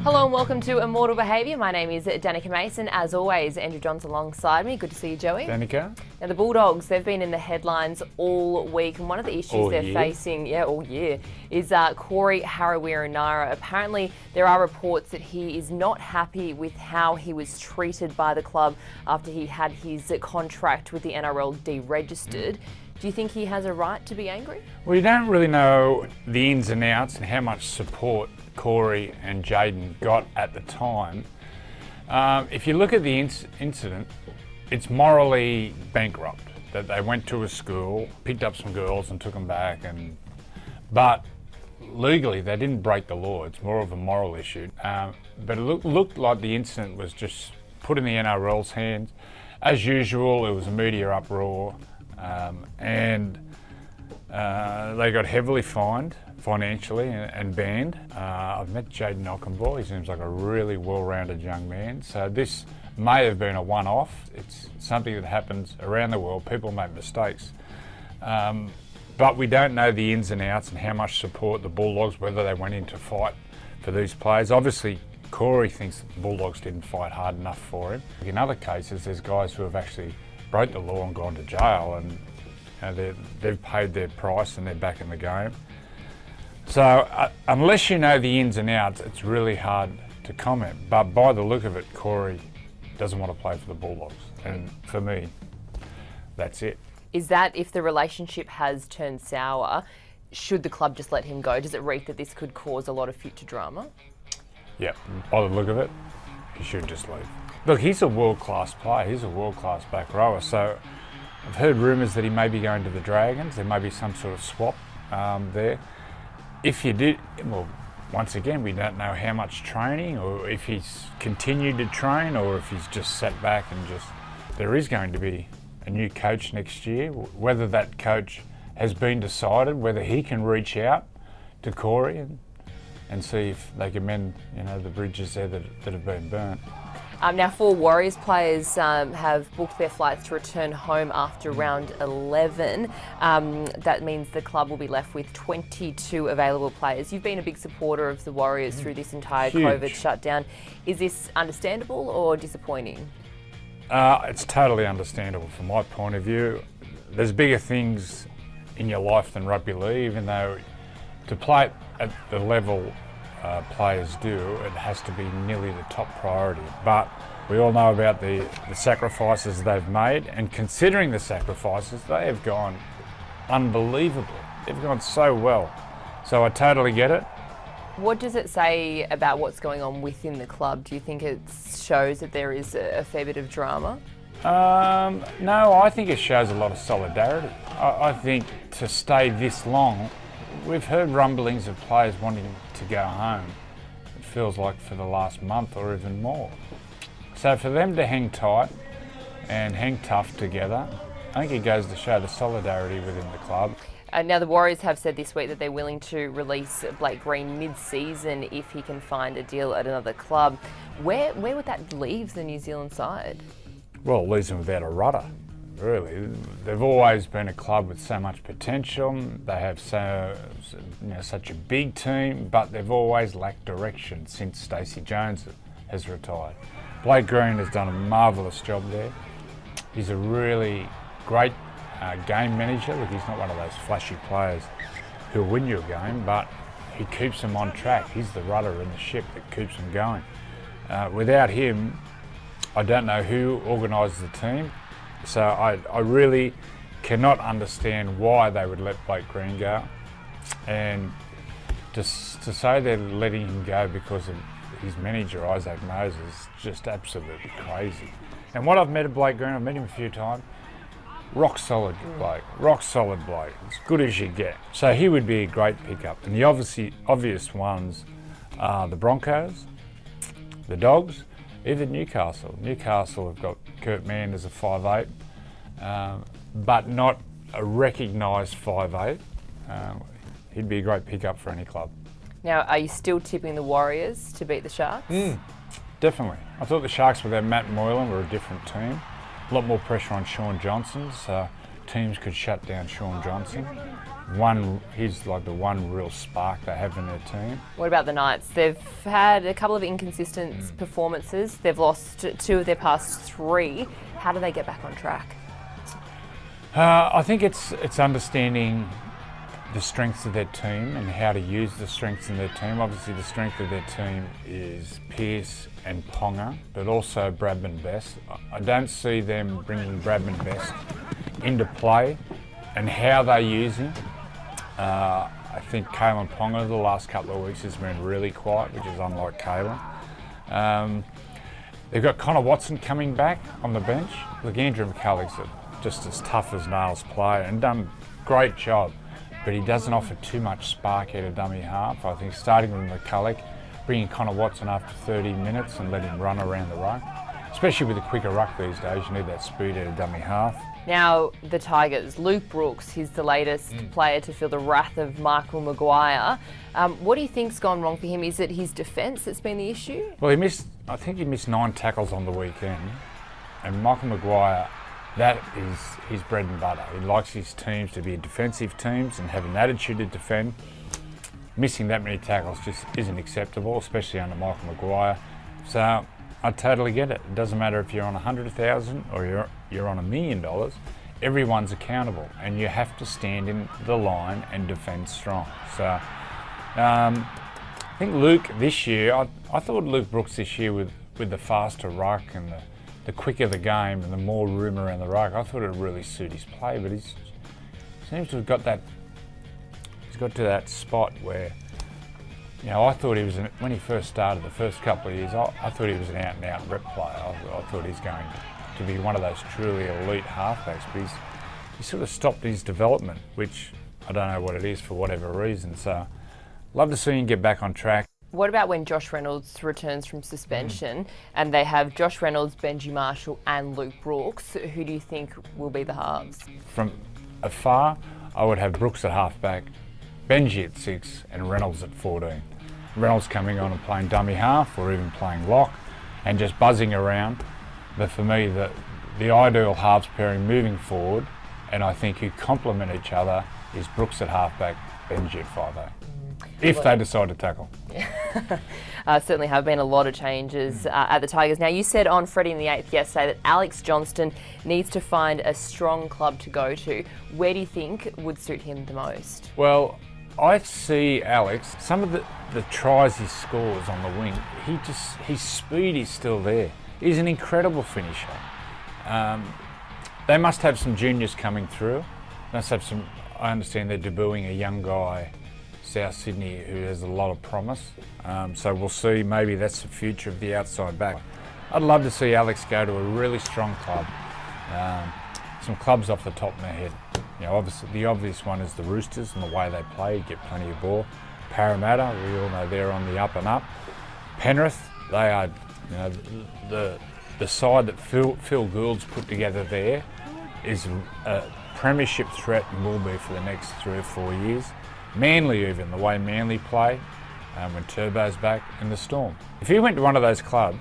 Hello and welcome to Immortal Behaviour. My name is Danica Mason. As always, Andrew John's alongside me. Good to see you, Joey. Danica. Now, the Bulldogs, they've been in the headlines all week, and one of the issues facing, all year, is Corey Harawira-Naera. Apparently, there are reports that he is not happy with how he was treated by the club after he had his contract with the NRL deregistered. Do you think he has a right to be angry? Well, you don't really know the ins and outs and how much support Corey and Jaden got at the time. If you look at the incident, it's morally bankrupt that they went to a school, picked up some girls and took them back, but legally they didn't break the law. It's more of a moral issue. But it looked like the incident was just put in the NRL's hands. As usual, it was a media uproar. And they got heavily fined financially and banned. I've met Jaden Ockenbaugh. He seems like a really well-rounded young man. So this may have been a one-off. It's something that happens around the world. People make mistakes. But we don't know the ins and outs and how much support the Bulldogs, whether they went in to fight for these players. Obviously, Corey thinks that the Bulldogs didn't fight hard enough for him. In other cases, there's guys who have actually broke the law and gone to jail, and they've paid their price and they're back in the game. So unless you know the ins and outs, it's really hard to comment. But by the look of it, Corey doesn't want to play for the Bulldogs. And for me, that's it. Is that if the relationship has turned sour, should the club just let him go? Does it read that this could cause a lot of future drama? Yeah, by the look of it, he should just leave. Look, he's a world-class player. He's a world-class back rower. So I've heard rumours that he may be going to the Dragons. There may be some sort of swap there. If you did, well, once again, we don't know how much training, or if he's continued to train, or if he's just sat back and there is going to be a new coach next year. Whether that coach has been decided, whether he can reach out to Corey and see if they can mend, the bridges there that have been burnt. Now, 4 Warriors players have booked their flights to return home after round 11. That means the club will be left with 22 available players. You've been a big supporter of the Warriors through this entire COVID shutdown. Is this understandable or disappointing? It's totally understandable from my point of view. There's bigger things in your life than rugby league, even though to play at the level players do, it has to be nearly the top priority. But we all know about the sacrifices they've made, and considering the sacrifices, they have gone unbelievably. They've gone so well. So I totally get it. What does it say about what's going on within the club? Do you think it shows that there is a fair bit of drama? No, I think it shows a lot of solidarity. I think to stay this long, we've heard rumblings of players wanting to go home. It feels like for the last month or even more. So for them to hang tight and hang tough together, I think it goes to show the solidarity within the club. Now, the Warriors have said this week that they're willing to release Blake Green mid-season if he can find a deal at another club. Where would that leave the New Zealand side? Well, it leaves them without a rudder. Really, they've always been a club with so much potential. They have such a big team, but they've always lacked direction since Stacey Jones has retired. Blake Green has done a marvellous job there. He's a really great game manager. Look, he's not one of those flashy players who'll win you a game, but he keeps them on track. He's the rudder in the ship that keeps them going. Without him, I don't know who organises the team. So I really cannot understand why they would let Blake Green go. And just to say they're letting him go because of his manager, Isaac Moses, is just absolutely crazy. And what I've met of Blake Green, I've met him a few times, rock solid bloke, as good as you get. So he would be a great pickup. And the obvious ones are the Broncos, the Dogs, even Newcastle. Newcastle have got Kurt Mann as a 5'8", but not a recognised 5'8". He'd be a great pickup for any club. Now, are you still tipping the Warriors to beat the Sharks? Definitely. I thought the Sharks without Matt Moylan were a different team. A lot more pressure on Sean Johnson, so teams could shut down Sean Johnson. He's like the one real spark they have in their team. What about the Knights? They've had a couple of inconsistent performances. They've lost 2 of their past 3. How do they get back on track? I think it's understanding the strengths of their team and how to use the strengths in their team. Obviously, the strength of their team is Pearce and Ponga, but also Bradman Best. I don't see them bringing Bradman Best into play and how they use him. I think Kalen Ponga the last couple of weeks has been really quiet, which is unlike Kalen. They've got Connor Watson coming back on the bench. Look, Andrew McCullough's just as tough as nails player and done a great job, but he doesn't offer too much spark at a dummy half. I think starting with McCullough, bringing Connor Watson after 30 minutes and let him run around the ruck, especially with a quicker ruck these days, you need that speed at a dummy half. Now, the Tigers, Luke Brooks, he's the latest player to feel the wrath of Michael Maguire. What do you think's gone wrong for him? Is it his defence that's been the issue? Well, I think he missed 9 tackles on the weekend, and Michael Maguire, that is his bread and butter. He likes his teams to be defensive teams and have an attitude to defend. Missing that many tackles just isn't acceptable, especially under Michael Maguire. So I totally get it. It doesn't matter if you're on 100,000 or you're on $1 million. Everyone's accountable, and you have to stand in the line and defend strong. So I think Luke this year, I thought Luke Brooks this year with the faster ruck and the quicker the game and the more room around the ruck, I thought it would really suit his play, but he seems to have got that. He's got to that spot where, I thought he was, when he first started the first couple of years, I thought he was an out-and-out rep player. I thought he's going to be one of those truly elite halfbacks, but he sort of stopped his development, which I don't know what it is for whatever reason. So love to see him get back on track. What about when Josh Reynolds returns from suspension and they have Josh Reynolds, Benji Marshall and Luke Brooks? Who do you think will be the halves? From afar, I would have Brooks at halfback, Benji at 6 and Reynolds at 14. Reynolds coming on and playing dummy half or even playing lock and just buzzing around. But for me, the ideal halves pairing moving forward, and I think who complement each other, is Brooks at halfback, Benji at 5'8". If they decide to tackle. Certainly have been a lot of changes at the Tigers. Now, you said on Freddie in the 8th yesterday that Alex Johnston needs to find a strong club to go to. Where do you think would suit him the most? Well, I see Alex, some of the tries he scores on the wing, his speed is still there. He's an incredible finisher. They must have some juniors coming through. I understand they're debuting a young guy, South Sydney, who has a lot of promise. So we'll see, maybe that's the future of the outside back. I'd love to see Alex go to a really strong club. Some clubs off the top of my head. Obviously the obvious one is the Roosters and the way they play, get plenty of ball. Parramatta, we all know they're on the up and up. Penrith, they are, the side that Phil Gould's put together there is a premiership threat and will be for the next 3 or 4 years. Manly even, the way Manly play when Turbo's back, and the Storm. If he went to one of those clubs,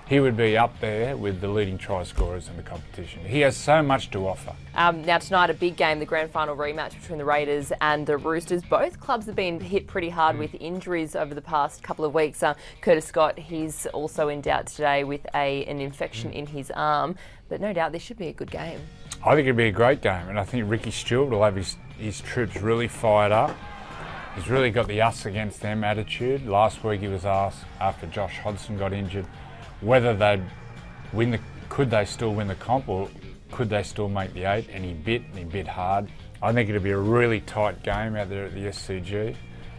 he would be up there with the leading try scorers in the competition. He has so much to offer. Now tonight, a big game, the grand final rematch between the Raiders and the Roosters. Both clubs have been hit pretty hard with injuries over the past couple of weeks. Curtis Scott, he's also in doubt today with an infection in his arm. But no doubt this should be a good game. I think it'll be a great game, and I think Ricky Stewart will have his troops really fired up. He's really got the us against them attitude. Last week he was asked, after Josh Hodgson got injured, whether they'd could they still win the comp or could they still make the 8, and he bit hard. I think it'll be a really tight game out there at the SCG.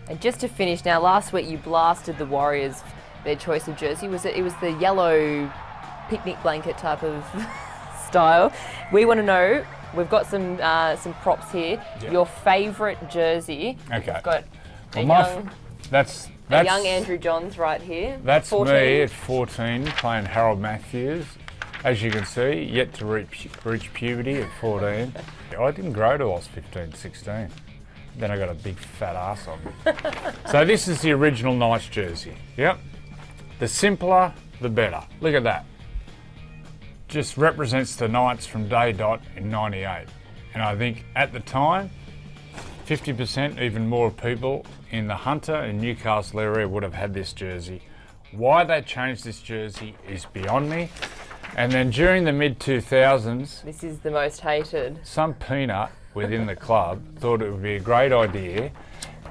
And just to finish, now last week you blasted the Warriors, their choice of jersey. It was the yellow picnic blanket type of style. We want to know, we've got some props here, your favourite jersey. Okay. We've got that's a young Andrew Johns right here. That's 14. Me at 14 playing Harold Matthews. As you can see, yet to reach puberty at 14. I didn't grow till I was 15, 16. Then I got a big fat ass on me. So this is the original Knights jersey. Yep. The simpler, the better. Look at that. Just represents the Knights from day dot in '98. And I think at the time, 50%, even more people in the Hunter and Newcastle area would have had this jersey. Why they changed this jersey is beyond me. And then during the mid-2000s... This is the most hated. Some peanut within the club thought it would be a great idea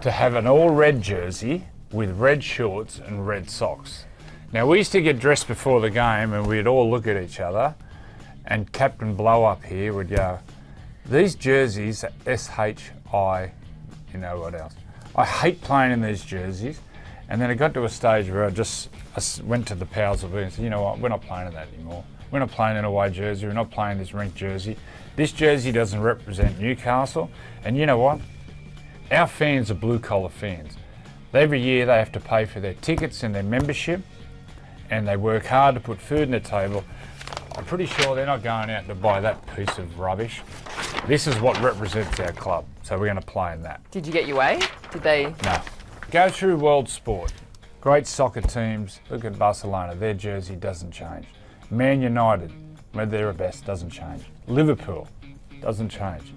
to have an all-red jersey with red shorts and red socks. Now, we used to get dressed before the game and we'd all look at each other, and Captain Blow Up here would go, these jerseys are S-H-I, you know what else. I hate playing in these jerseys. And then it got to a stage where I went to the powers of be and said, you know what, we're not playing in that anymore. We're not playing in a away jersey, we're not playing this rink jersey. This jersey doesn't represent Newcastle. And you know what? Our fans are blue collar fans. Every year they have to pay for their tickets and their membership, and they work hard to put food on the table. I'm pretty sure they're not going out to buy that piece of rubbish. This is what represents our club, so we're going to play in that. Did you get your way? Did they? No. Go through world sport. Great soccer teams. Look at Barcelona. Their jersey doesn't change. Man United, where they're the best, doesn't change. Liverpool doesn't change.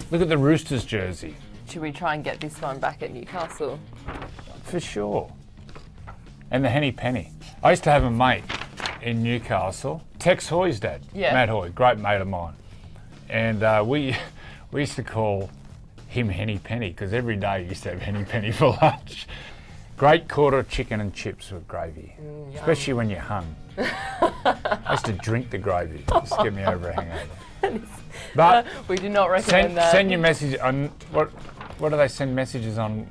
Look at the Roosters jersey. Should we try and get this one back at Newcastle? For sure. And the Henny Penny. I used to have a mate in Newcastle, Tex Hoy's dad, Matt Hoy, great mate of mine. And we used to call him Henny Penny because every day he used to have Henny Penny for lunch. Great quarter chicken and chips with gravy, especially when you're hung. I used to drink the gravy just to get me over a hangover. But we do not recommend that. Send your message on what do they send messages on?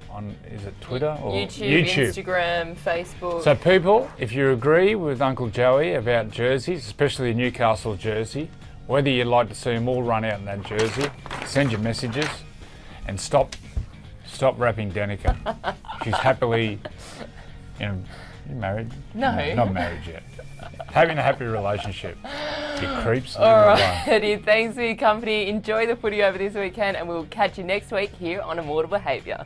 Is it Twitter or YouTube, Instagram, Facebook? So people, if you agree with Uncle Joey about jerseys, especially the Newcastle jersey, whether you'd like to see them all run out in that jersey, send your messages and stop rapping Danica. She's happily, you married? No. Not married yet. Having a happy relationship. You creeps. Alrighty, thanks for your company. Enjoy the footy over this weekend, and we'll catch you next week here on Immortal Behaviour.